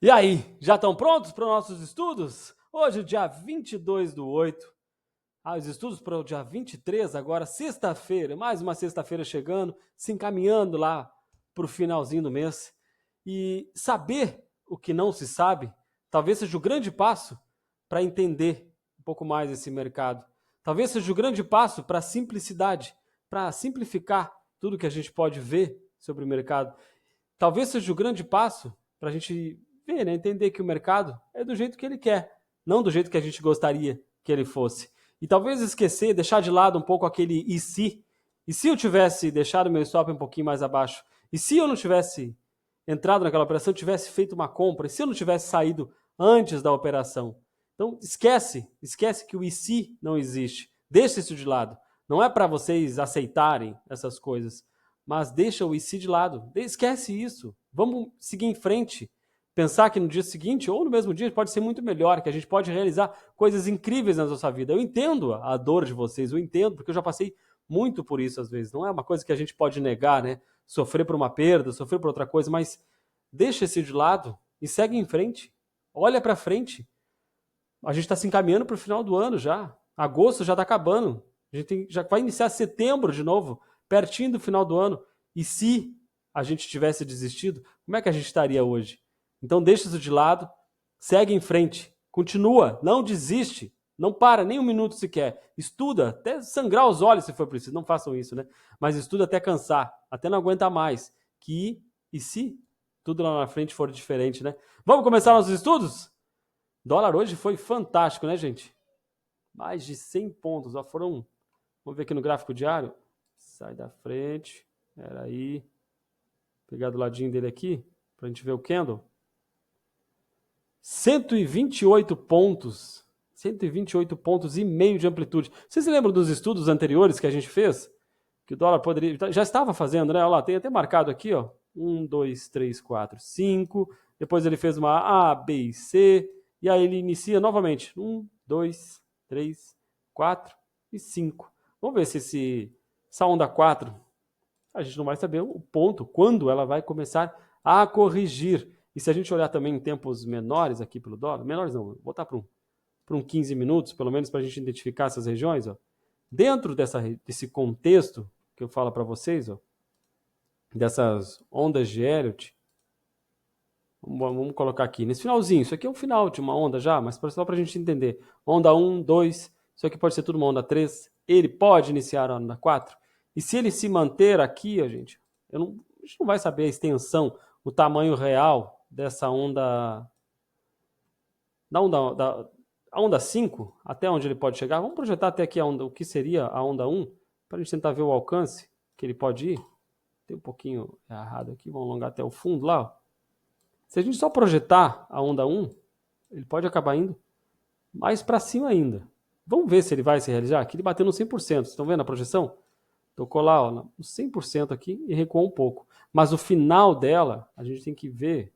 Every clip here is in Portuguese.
E aí, já estão prontos para os nossos estudos? Hoje, dia 22/8. Os estudos para o dia 23, agora sexta-feira, mais uma sexta-feira chegando, se encaminhando lá para o finalzinho do mês. E saber o que não se sabe, talvez seja o grande passo para entender um pouco mais esse mercado. Talvez seja o grande passo para a simplicidade, para simplificar tudo que a gente pode ver sobre o mercado. Talvez seja o grande passo para a gente ver, né, entender que o mercado é do jeito que ele quer, não do jeito que a gente gostaria que ele fosse. E talvez esquecer, deixar de lado um pouco aquele e se. E se eu tivesse deixado meu stop um pouquinho mais abaixo? E se eu não tivesse entrado naquela operação, tivesse feito uma compra? E se eu não tivesse saído antes da operação? Então esquece que o e se não existe. Deixa isso de lado. Não é para vocês aceitarem essas coisas, mas deixa o e se de lado. Esquece isso. Vamos seguir em frente. Pensar que no dia seguinte ou no mesmo dia pode ser muito melhor, que a gente pode realizar coisas incríveis na nossa vida. Eu entendo a dor de vocês, eu entendo, porque eu já passei muito por isso às vezes. Não é uma coisa que a gente pode negar, né? Sofrer por uma perda, sofrer por outra coisa, mas deixa esse de lado e segue em frente. Olha para frente. A gente está se encaminhando para o final do ano já. Agosto já está acabando. Já vai iniciar setembro de novo, pertinho do final do ano. E se a gente tivesse desistido, como é que a gente estaria hoje? Então deixa isso de lado, segue em frente, continua, não desiste, não para nem um minuto sequer. Estuda, até sangrar os olhos se for preciso. Não façam isso, né? Mas estuda até cansar, até não aguentar mais. E se tudo lá na frente for diferente, né? Vamos começar nossos estudos? Dólar hoje foi fantástico, né, gente? Mais de 100 pontos. Ó, foram. Vamos ver aqui no gráfico diário. Sai da frente. Era aí. Pegar do ladinho dele aqui, pra gente ver o candle. 128 pontos. 128 pontos e meio de amplitude. Vocês se lembram dos estudos anteriores que a gente fez? Que o dólar poderia. Já estava fazendo, né? Olha lá, tem até marcado aqui, ó. 1, 2, 3, 4, 5. Depois ele fez uma A, B e C. E aí ele inicia novamente. 1, 2, 3, 4 e 5. Vamos ver se essa onda 4, a gente não vai saber o ponto, quando ela vai começar a corrigir. E se a gente olhar também em tempos menores aqui pelo dólar, menores não, vou botar para um 15 minutos, pelo menos para a gente identificar essas regiões, ó. Dentro desse contexto que eu falo para vocês, ó, dessas ondas de Elliott, vamos colocar aqui, nesse finalzinho, isso aqui é o final de uma onda já, mas só para a gente entender. Onda 1, 2, isso aqui pode ser tudo uma onda 3, ele pode iniciar a onda 4, e se ele se manter aqui, ó, gente, a gente não vai saber a extensão, o tamanho real dessa onda, a onda 5, até onde ele pode chegar. Vamos projetar até aqui o que seria a onda 1, para a gente tentar ver o alcance que ele pode ir. Tem um pouquinho errado aqui, vamos alongar até o fundo lá, ó. Se a gente só projetar a onda 1, ele pode acabar indo mais para cima ainda. Vamos ver se ele vai se realizar. Aqui ele bateu no 100%. Vocês estão vendo a projeção? Tocou lá, ó, no 100% aqui e recuou um pouco. Mas o final dela, a gente tem que ver,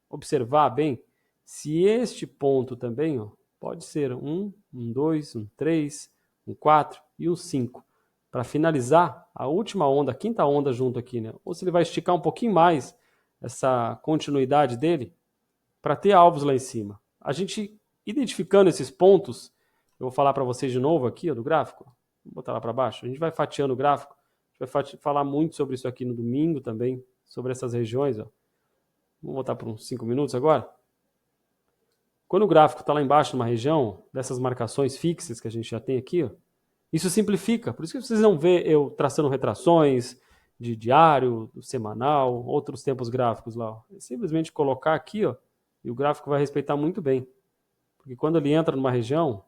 observar bem, se este ponto também, ó, pode ser um 2, um 3, um 4 e um 5. Para finalizar a última onda, a quinta onda junto aqui, né? Ou se ele vai esticar um pouquinho mais essa continuidade dele para ter alvos lá em cima. A gente identificando esses pontos, eu vou falar para vocês de novo aqui, ó, do gráfico. Vou botar lá para baixo. A gente vai fatiando o gráfico. A gente vai falar muito sobre isso aqui no domingo também, sobre essas regiões. Ó. Vamos botar por uns 5 minutos agora. Quando o gráfico está lá embaixo numa região, dessas marcações fixas que a gente já tem aqui, ó, isso simplifica. Por isso que vocês não vê eu traçando retrações de diário, do semanal, outros tempos gráficos lá. Ó. É simplesmente colocar aqui, ó, e o gráfico vai respeitar muito bem. Porque quando ele entra numa região,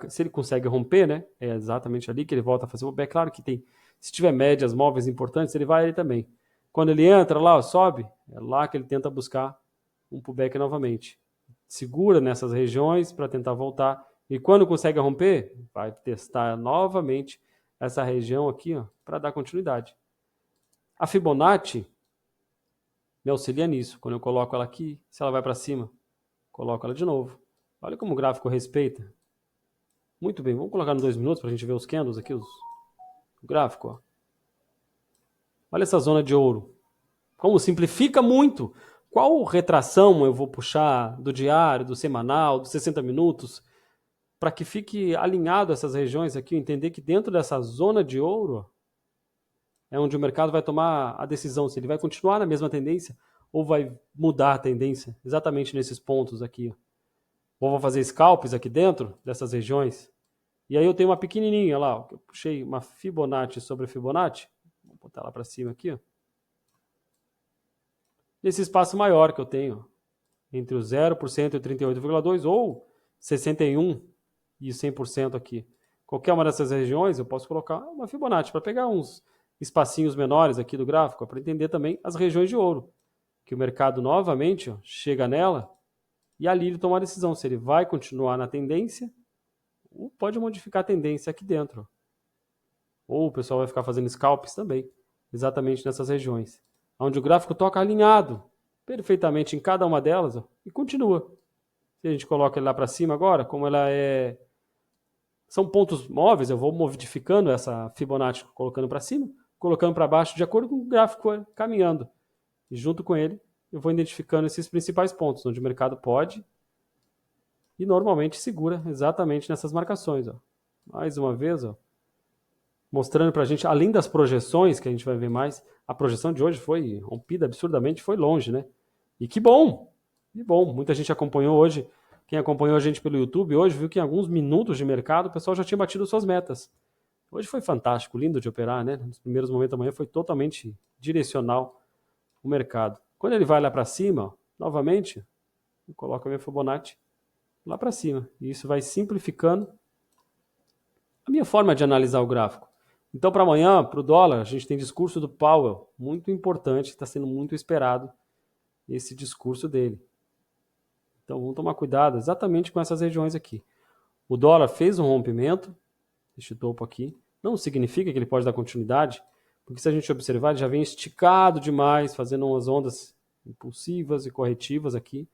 se ele consegue romper, né? É exatamente ali que ele volta a fazer o pullback. Claro que tem, se tiver médias móveis importantes, ele vai ali também. Quando ele entra lá, ó, sobe, é lá que ele tenta buscar um pullback novamente. Segura nessas regiões para tentar voltar. E quando consegue romper, vai testar novamente essa região aqui, ó, para dar continuidade. A Fibonacci me auxilia nisso. Quando eu coloco ela aqui, se ela vai para cima, coloco ela de novo. Olha como o gráfico respeita. Muito bem, vamos colocar nos 2 minutos para a gente ver os candles aqui, o gráfico. Ó. Olha essa zona de ouro. Como simplifica muito. qual retração eu vou puxar do diário, do semanal, dos 60 minutos, para que fique alinhado essas regiões aqui, entender que dentro dessa zona de ouro é onde o mercado vai tomar a decisão se ele vai continuar na mesma tendência ou vai mudar a tendência, exatamente nesses pontos aqui. Ou vou fazer scalps aqui dentro dessas regiões. E aí eu tenho uma pequenininha lá, ó, que eu puxei uma Fibonacci sobre Fibonacci. Vou botar lá para cima aqui, ó. Esse espaço maior que eu tenho, entre o 0% e o 38,2% ou 61% e 100% aqui. Qualquer uma dessas regiões eu posso colocar uma Fibonacci para pegar uns espacinhos menores aqui do gráfico, para entender também as regiões de ouro, que o mercado novamente, ó, chega nela e ali ele toma a decisão se ele vai continuar na tendência ou pode modificar a tendência aqui dentro. Ou o pessoal vai ficar fazendo scalps também, exatamente nessas regiões, onde o gráfico toca alinhado perfeitamente em cada uma delas, ó, e continua. Se a gente coloca ele lá para cima agora, como ela é... São pontos móveis, eu vou modificando essa Fibonacci, colocando para cima, colocando para baixo, de acordo com o gráfico caminhando. E junto com ele, eu vou identificando esses principais pontos, onde o mercado pode e normalmente segura exatamente nessas marcações. Ó. Mais uma vez, ó, mostrando para a gente, além das projeções, que a gente vai ver mais, a projeção de hoje foi rompida absurdamente, foi longe, né? E que bom! Que bom! Muita gente acompanhou hoje. Quem acompanhou a gente pelo YouTube hoje viu que em alguns minutos de mercado o pessoal já tinha batido suas metas. Hoje foi fantástico, lindo de operar, né? Nos primeiros momentos da manhã foi totalmente direcional o mercado. Quando ele vai lá para cima, ó, novamente, eu coloco a minha Fibonacci lá para cima. E isso vai simplificando a minha forma de analisar o gráfico. Então, para amanhã, para o dólar, a gente tem discurso do Powell, muito importante, está sendo muito esperado esse discurso dele. Então, vamos tomar cuidado exatamente com essas regiões aqui. O dólar fez um rompimento, este topo aqui, não significa que ele pode dar continuidade, porque se a gente observar, ele já vem esticado demais, fazendo umas ondas impulsivas e corretivas aqui.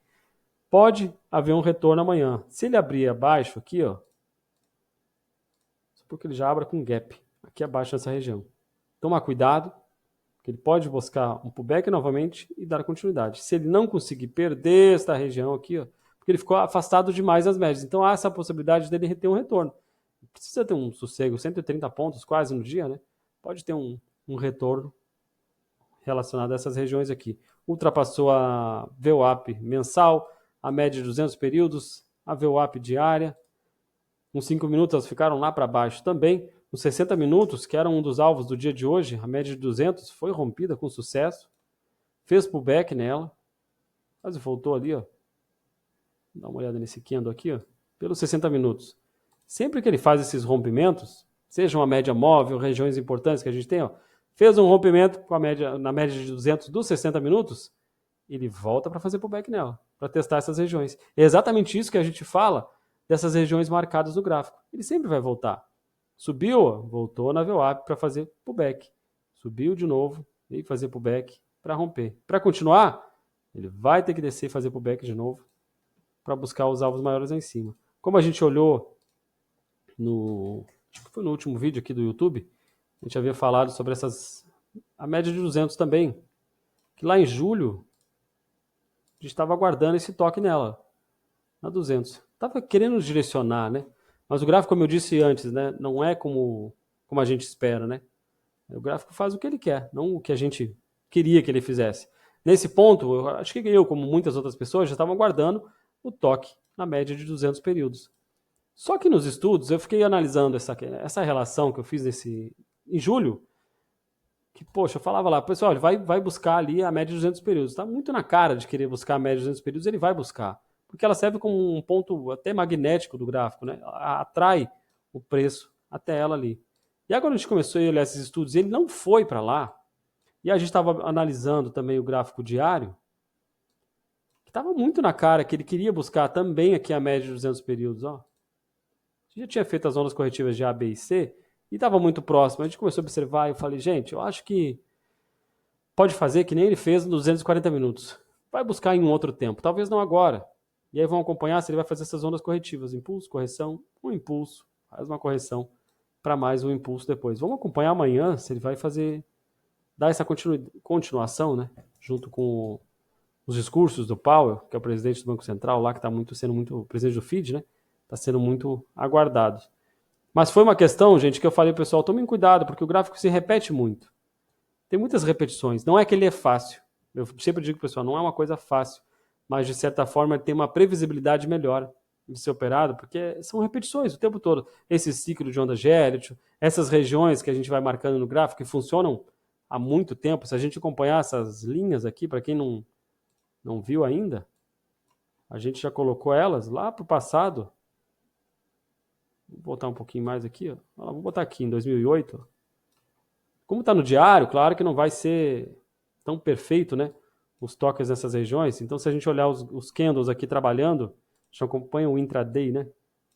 Pode haver um retorno amanhã. Se ele abrir abaixo aqui, ó, porque ele já abra com gap aqui abaixo nessa região. Tomar cuidado, que ele pode buscar um pullback novamente e dar continuidade. Se ele não conseguir perder esta região aqui, ó, porque ele ficou afastado demais das médias. Então há essa possibilidade dele ter um retorno. Precisa ter um sossego, 130 pontos quase no dia, né? Pode ter um retorno relacionado a essas regiões aqui. Ultrapassou a VWAP mensal, a média de 200 períodos, a VWAP diária. Uns 5 minutos elas ficaram lá para baixo também. Nos 60 minutos, que era um dos alvos do dia de hoje, a média de 200 foi rompida com sucesso. Fez pullback nela. Quase voltou ali, ó. Dá uma olhada nesse candle aqui, ó. Pelos 60 minutos. Sempre que ele faz esses rompimentos, seja uma média móvel, regiões importantes que a gente tem, ó, fez um rompimento com a média, na média de 200 dos 60 minutos, ele volta para fazer pullback nela, para testar essas regiões. É exatamente isso que a gente fala dessas regiões marcadas no gráfico. Ele sempre vai voltar. Subiu, ó, voltou na VWAP para fazer pullback. Subiu de novo e fazer pullback para romper. Para continuar, ele vai ter que descer e fazer pullback de novo para buscar os alvos maiores lá em cima. Como a gente olhou acho que foi no último vídeo aqui do YouTube, a gente havia falado sobre a média de 200 também, que lá em julho a gente estava aguardando esse toque nela, na 200. Estava querendo direcionar, né? Mas o gráfico, como eu disse antes, né, não é como a gente espera, né? O gráfico faz o que ele quer, não o que a gente queria que ele fizesse. Nesse ponto, eu acho que eu, como muitas outras pessoas, já estavam aguardando o toque na média de 200 períodos. Só que nos estudos, eu fiquei analisando essa relação que eu fiz em julho, que, poxa, eu falava lá, pessoal, ele vai buscar ali a média de 200 períodos. Está muito na cara de querer buscar a média de 200 períodos, ele vai buscar. Porque ela serve como um ponto até magnético do gráfico, né? Atrai o preço até ela ali. E agora a gente começou a olhar esses estudos, ele não foi para lá, e a gente estava analisando também o gráfico diário, que estava muito na cara que ele queria buscar também aqui a média de 200 períodos, ó. Já tinha feito as ondas corretivas de A, B e C e estava muito próximo. A gente começou a observar e eu falei, gente, eu acho que pode fazer que nem ele fez nos 240 minutos. Vai buscar em um outro tempo, talvez não agora. E aí vão acompanhar se ele vai fazer essas ondas corretivas. Impulso, correção, um impulso, faz uma correção para mais um impulso depois. Vamos acompanhar amanhã se ele vai dar essa continuação, né? Junto com os discursos do Powell, que é o presidente do Banco Central lá, que está sendo muito, o presidente do FED, né? Está sendo muito aguardado. Mas foi uma questão, gente, que eu falei, pessoal, tomem cuidado, porque o gráfico se repete muito. Tem muitas repetições. Não é que ele é fácil. Eu sempre digo, pessoal, não é uma coisa fácil, mas de certa forma ele tem uma previsibilidade melhor de ser operado, porque são repetições o tempo todo. Esse ciclo de onda Gérard, essas regiões que a gente vai marcando no gráfico, que funcionam há muito tempo. Se a gente acompanhar essas linhas aqui, para quem não viu ainda, a gente já colocou elas lá para o passado. Vou botar um pouquinho mais aqui. Ó. Vou botar aqui em 2008. Ó. Como está no diário, claro que não vai ser tão perfeito, né? Os toques nessas regiões. Então, se a gente olhar os candles aqui trabalhando, a gente acompanha o intraday, né?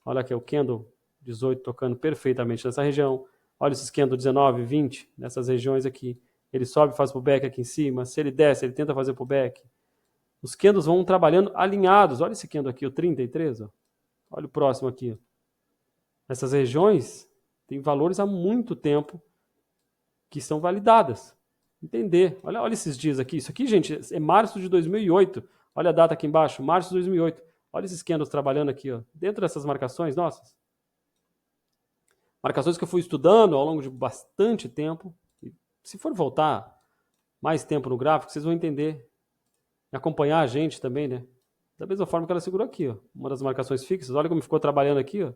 Olha aqui, o candle 18 tocando perfeitamente nessa região. Olha esses candle 19, 20, nessas regiões aqui. Ele sobe e faz pullback aqui em cima. Se ele desce, ele tenta fazer pullback. Os candles vão trabalhando alinhados. Olha esse candle aqui, o 33. Ó. Olha o próximo aqui. Ó. Essas regiões têm valores há muito tempo que são validadas. Entender. Olha esses dias aqui. Isso aqui, gente, é março de 2008. Olha a data aqui embaixo, março de 2008. Olha esses candles trabalhando aqui, ó, dentro dessas marcações nossas. Marcações que eu fui estudando ao longo de bastante tempo. E se for voltar mais tempo no gráfico, vocês vão entender. E acompanhar a gente também, né? Da mesma forma que ela segurou aqui, ó. Uma das marcações fixas. Olha como ficou trabalhando aqui, ó.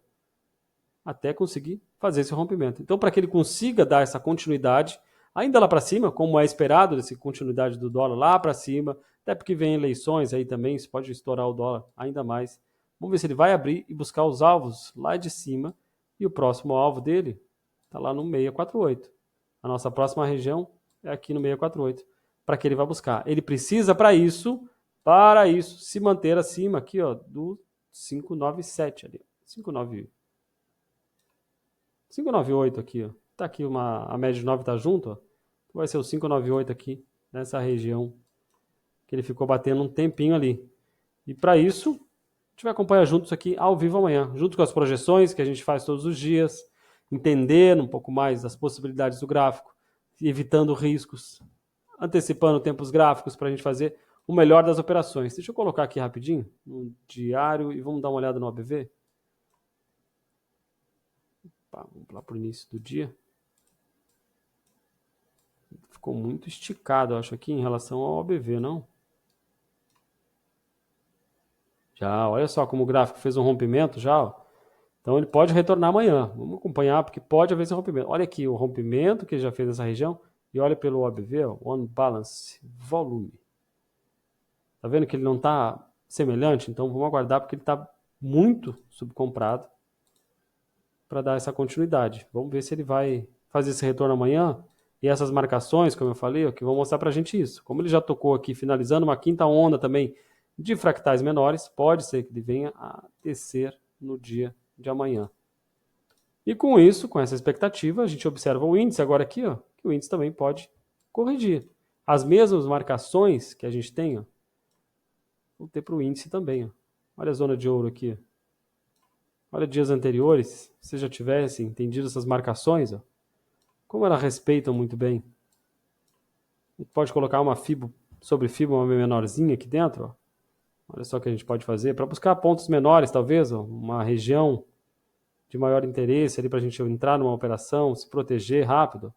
Até conseguir fazer esse rompimento. Então, para que ele consiga dar essa continuidade, ainda lá para cima, como é esperado, essa continuidade do dólar lá para cima, até porque vem eleições aí também, isso pode estourar o dólar ainda mais. Vamos ver se ele vai abrir e buscar os alvos lá de cima, e o próximo alvo dele está lá no 648. A nossa próxima região é aqui no 648, para que ele vá buscar. Ele precisa, para isso, se manter acima aqui, ó, do 597 ali, 598 aqui, ó. Tá aqui a média de 9 tá junto, ó. Vai ser o 598 aqui, nessa região que ele ficou batendo um tempinho ali. E para isso, a gente vai acompanhar juntos aqui ao vivo amanhã, junto com as projeções que a gente faz todos os dias, entendendo um pouco mais das possibilidades do gráfico, evitando riscos, antecipando tempos gráficos para a gente fazer o melhor das operações. Deixa eu colocar aqui rapidinho no diário e vamos dar uma olhada no OBV. Vamos lá para o início do dia. Ficou muito esticado, eu acho, aqui em relação ao OBV, não? Já, olha só como o gráfico fez um rompimento já. Ó. Então ele pode retornar amanhã. Vamos acompanhar, porque pode haver esse rompimento. Olha aqui o rompimento que ele já fez nessa região. E olha pelo OBV, ó, On Balance Volume. Tá vendo que ele não está semelhante? Então vamos aguardar, porque ele está muito subcomprado para dar essa continuidade. Vamos ver se ele vai fazer esse retorno amanhã. E essas marcações, como eu falei, ó, que vão mostrar para a gente isso. Como ele já tocou aqui, finalizando uma quinta onda também de fractais menores, pode ser que ele venha a descer no dia de amanhã. E com isso, com essa expectativa, a gente observa o índice agora aqui, ó, que o índice também pode corrigir. As mesmas marcações que a gente tem, ó, vão ter para o índice também. Ó. Olha a zona de ouro aqui. Olha dias anteriores, se já tivesse entendido essas marcações, ó, como elas respeitam muito bem. A gente pode colocar uma fibra sobre fibra, uma menorzinha aqui dentro. Ó. Olha só o que a gente pode fazer para buscar pontos menores, talvez, ó, uma região de maior interesse ali para a gente entrar numa operação, se proteger rápido.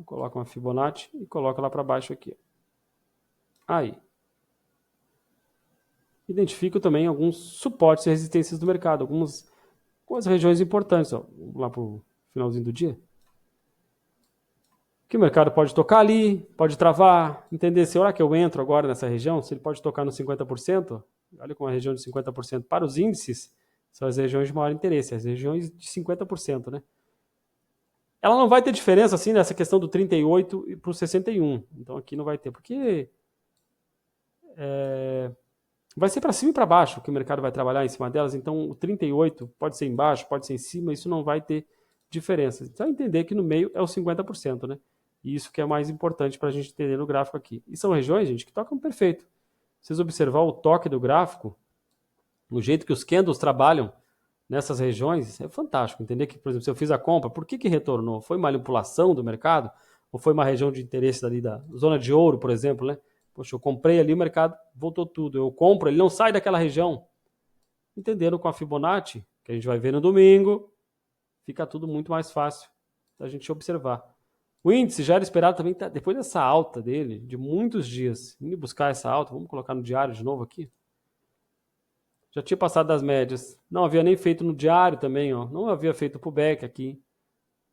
Coloca uma Fibonacci e coloca lá para baixo aqui. Aí. Identifico também alguns suportes e resistências do mercado, algumas regiões importantes. Ó. Vamos lá para o finalzinho do dia. Que o mercado pode tocar ali, pode travar, entender se hora que eu entro agora nessa região, se ele pode tocar no 50%, olha como a região de 50% para os índices são as regiões de maior interesse, as regiões de 50%, né? Ela não vai ter diferença assim nessa questão do 38 para o 61, então aqui não vai ter, porque vai ser para cima e para baixo que o mercado vai trabalhar em cima delas, então o 38 pode ser embaixo, pode ser em cima, isso não vai ter diferença. Então entender que no meio é o 50%, né? E isso que é mais importante para a gente entender no gráfico aqui. E são regiões, gente, que tocam perfeito. Vocês observar o toque do gráfico, o jeito que os candles trabalham nessas regiões, é fantástico. Entender que, por exemplo, se eu fiz a compra, por que retornou? Foi manipulação do mercado? ou foi uma região de interesse ali da zona de ouro, por exemplo, né? Poxa, eu comprei ali, o mercado voltou tudo. Eu compro, ele não sai daquela região. Entendendo com a Fibonacci, que a gente vai ver no domingo, fica tudo muito mais fácil da gente observar. O índice já era esperado também, depois dessa alta dele, de muitos dias, indo buscar essa alta, vamos colocar no diário de novo aqui. Já tinha passado das médias, não havia nem feito no diário também, ó, não havia feito o pullback aqui,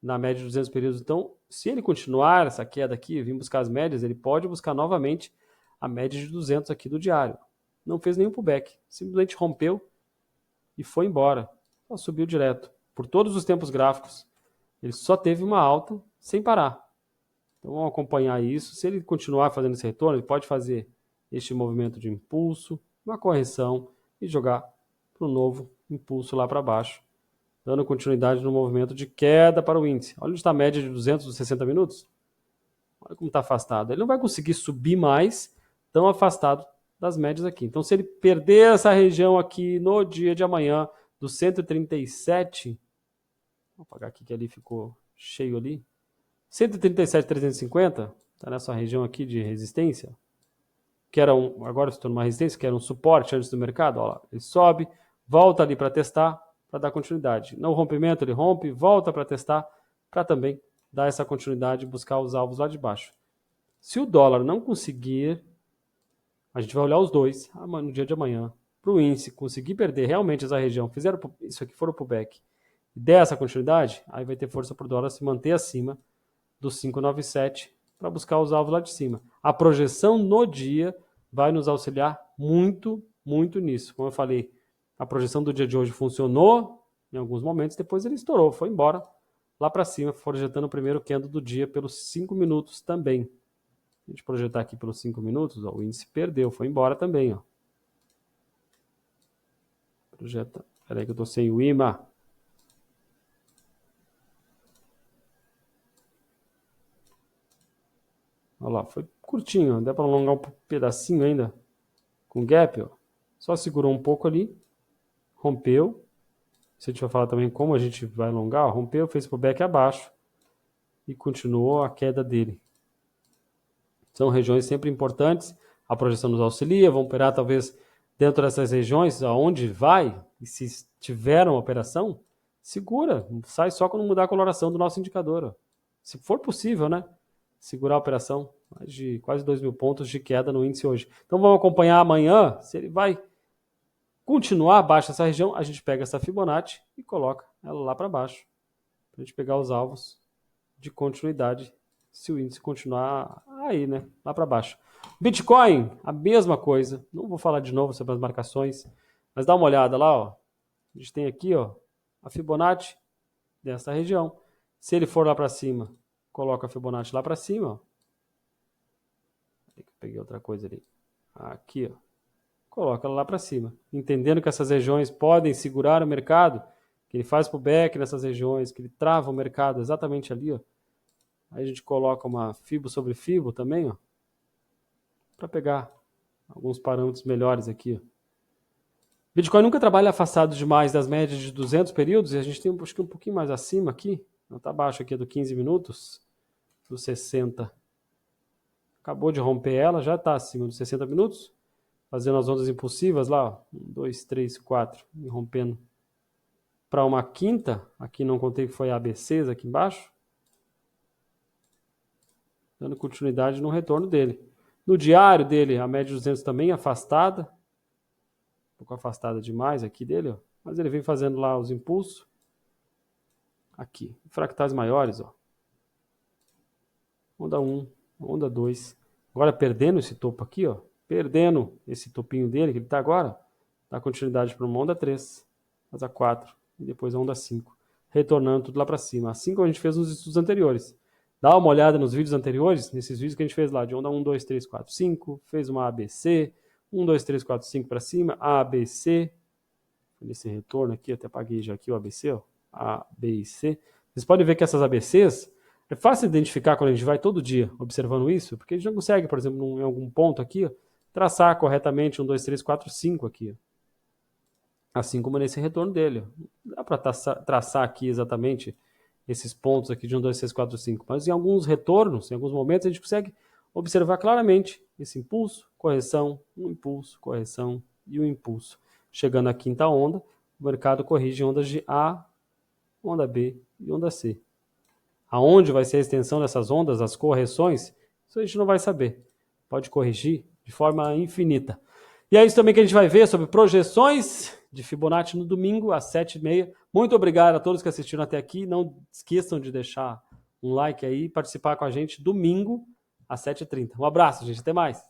na média de 200 períodos. Então, se ele continuar essa queda aqui, vir buscar as médias, ele pode buscar novamente a média de 200 aqui do diário. Não fez nenhum pullback, simplesmente rompeu e foi embora. Só subiu direto. Por todos os tempos gráficos, ele só teve uma alta sem parar. Então vamos acompanhar isso. Se ele continuar fazendo esse retorno, ele pode fazer este movimento de impulso, uma correção e jogar para o novo impulso lá para baixo, dando continuidade no movimento de queda para o índice. Olha onde está a média de 260 minutos. Olha como está afastado. Ele não vai conseguir subir mais tão afastado das médias aqui. Então, se ele perder essa região aqui no dia de amanhã, do 137, vou apagar aqui que ali ficou cheio ali, 137,350, está nessa região aqui de resistência, que era agora se tornou uma resistência, que era um suporte antes do mercado, ó lá, ele sobe, volta ali para testar, para dar continuidade. No rompimento ele rompe, volta para testar, para também dar essa continuidade e buscar os alvos lá de baixo. Se o dólar não conseguir, a gente vai olhar os dois no dia de amanhã, para o índice conseguir perder realmente essa região, fizeram isso aqui, for o pullback, e der essa continuidade, aí vai ter força para o dólar se manter acima dos 597 para buscar os alvos lá de cima. A projeção no dia vai nos auxiliar muito, muito nisso. Como eu falei, a projeção do dia de hoje funcionou em alguns momentos, depois ele estourou, foi embora lá para cima, projetando o primeiro candle do dia pelos 5 minutos também. Se a gente projetar aqui pelos 5 minutos, ó, o índice perdeu, foi embora também. Ó. Projeta. Espera aí que eu estou sem o imã. Olha lá, foi curtinho, ó. Dá para alongar um pedacinho ainda com gap. Ó. Só segurou um pouco ali, rompeu. Se a gente vai falar também como a gente vai alongar, ó, rompeu, fez pullback abaixo e continuou a queda dele. São regiões sempre importantes, a projeção nos auxilia, vão operar talvez dentro dessas regiões, aonde vai, e se tiver uma operação, segura, sai só quando mudar a coloração do nosso indicador. Ó. Se for possível, né? Segurar a operação, mais de quase 2.000 pontos de queda no índice hoje. Então vamos acompanhar amanhã, se ele vai continuar abaixo dessa região, a gente pega essa Fibonacci e coloca ela lá para baixo, para a gente pegar os alvos de continuidade, se o índice continuar aí, né, lá para baixo. Bitcoin, a mesma coisa, não vou falar de novo sobre as marcações, mas dá uma olhada lá, ó. A gente tem aqui, ó, a Fibonacci dessa região. Se ele for lá para cima, coloca a Fibonacci lá para cima, ó. Peguei outra coisa ali. Aqui, ó. Coloca ela lá para cima. Entendendo que essas regiões podem segurar o mercado, que ele faz pullback nessas regiões, que ele trava o mercado exatamente ali, ó. Aí a gente coloca uma Fibo sobre Fibo também, ó, para pegar alguns parâmetros melhores aqui, ó. Bitcoin nunca trabalha afastado demais das médias de 200 períodos, e a gente tem acho que um pouquinho mais acima aqui, não está abaixo aqui do 15 minutos, do 60. Acabou de romper ela, já está acima dos 60 minutos, fazendo as ondas impulsivas lá, ó, 1, 2, 3, 4, e rompendo para uma quinta, aqui não contei que foi a ABCs aqui embaixo, dando continuidade no retorno dele. No diário dele, a média de 200 também afastada, um pouco afastada demais aqui dele, ó, mas ele vem fazendo lá os impulsos, aqui, fractais maiores, ó. Onda 1, onda 2, agora perdendo esse topo aqui, ó, perdendo esse topinho dele, que ele está agora, dá continuidade para uma onda 3, faz a 4, e depois a onda 5, retornando tudo lá para cima, assim como a gente fez nos estudos anteriores. Dá uma olhada nos vídeos anteriores, nesses vídeos que a gente fez lá, de onda 1, 2, 3, 4, 5, fez uma ABC, 1, 2, 3, 4, 5 para cima, ABC, nesse retorno aqui, até apaguei já aqui o ABC, ó, A, B e C. Vocês podem ver que essas ABCs, é fácil identificar quando a gente vai todo dia observando isso, porque a gente não consegue, por exemplo, em algum ponto aqui, ó, traçar corretamente 1, 2, 3, 4, 5 aqui. Ó. Assim como nesse retorno dele. Ó. Não dá para traçar aqui exatamente esses pontos aqui de 1, 2, 3, 4, 5. Mas em alguns retornos, em alguns momentos, a gente consegue observar claramente esse impulso, correção, um impulso, correção e um impulso. Chegando à quinta onda, o mercado corrige ondas de A, onda B e onda C. Aonde vai ser a extensão dessas ondas, as correções, isso a gente não vai saber. Pode corrigir de forma infinita. E é isso também que a gente vai ver sobre projeções de Fibonacci no domingo, às 7h30. Muito obrigado a todos que assistiram até aqui. Não esqueçam de deixar um like aí e participar com a gente domingo, às 7h30. Um abraço, gente. Até mais.